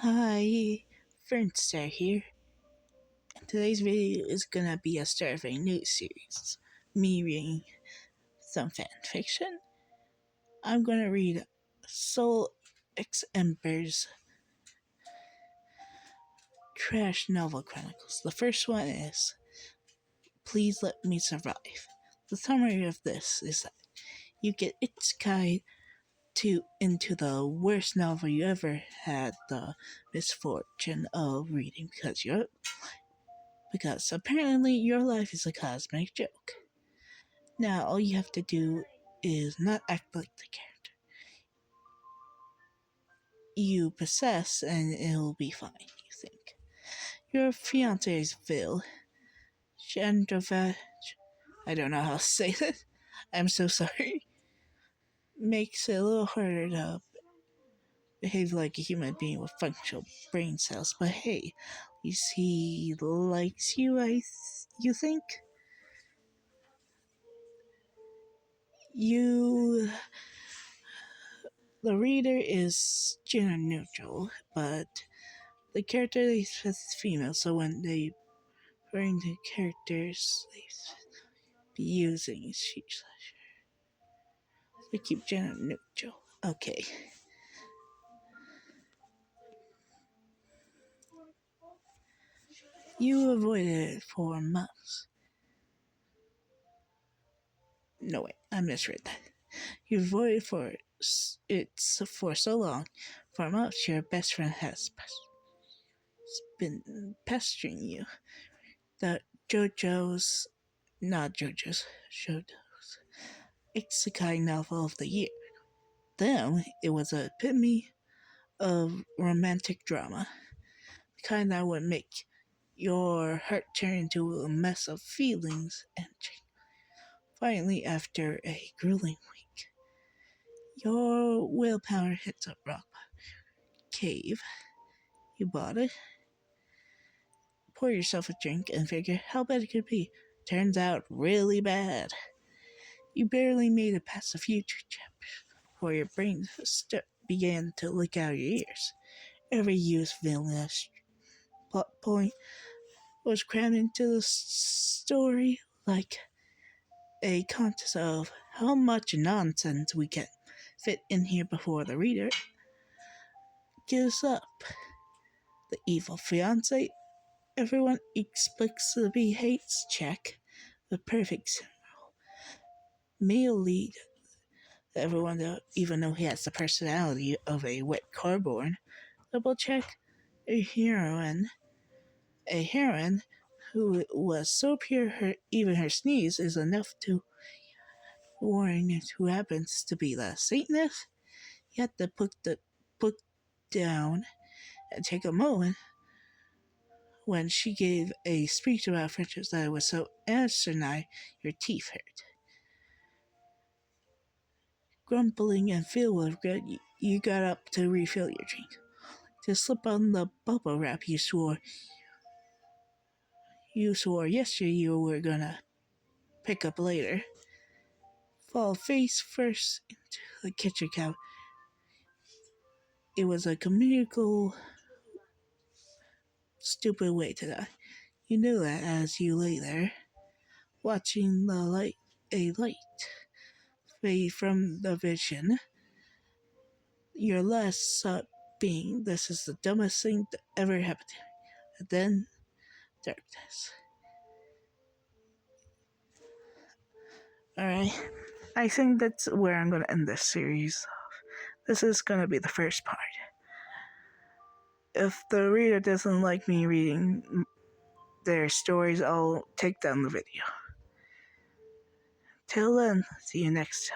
Hi, Fernster here. Today's video is gonna be a start of a new series. Me reading some fan fiction. I'm gonna read solxamber's trash novel chronicles. The first one is Please Let Me Survive. The summary of this is that you get its guide into the worst novel you ever had the misfortune of reading because apparently your life is a cosmic joke. Now all you have to do is not act like the character you possess and it'll be fine, you think. Your fiance's Vil, Chandravach, I don't know how to say that, I'm so sorry, makes it a little harder to behave like a human being with functional brain cells, but hey, you see, he likes you, you think? The reader is gender neutral, but the character is female, so when they bring the characters, they be using she. We keep gender neutral. Okay. You avoided it for months. No, wait, I misread that. You avoided it for so long. For months, your best friend has been pestering you. The JoJo's Isekai novel of the year. Then, it was an epitome of romantic drama. The kind that would make your heart turn into a mess of feelings and finally, after a grueling week, your willpower hits a rock cave. You bought it, pour yourself a drink, and figure how bad it could be. Turns out really bad. You barely made it past a few chapters before your brain began to leak out your ears. Every used villainous plot point was crammed into the story like a contest of how much nonsense we can fit in here before the reader gives up. The evil fiance everyone explicitly hates, check. The perfect male lead that everyone even though he has the personality of a wet cardboard, double check. A heroine who was so pure even her sneeze is enough to warn who happens to be the Satanist. You have to put the book down and take a moment when she gave a speech about friendship that was so asinine your teeth hurt. Grumbling and filled with regret, you got up to refill your drink. To slip on the bubble wrap you swore yesterday you were gonna pick up later. Fall face first into the kitchen cabinet. It was a comedical, stupid way to die. You knew that as you lay there, watching a light fade from the vision. Your last thought being, this is the dumbest thing that ever happened to me. And then, darkness. Alright, I think that's where I'm going to end this series. This is going to be the first part. If the reader doesn't like me reading their stories, I'll take down the video. Till then, see you next time.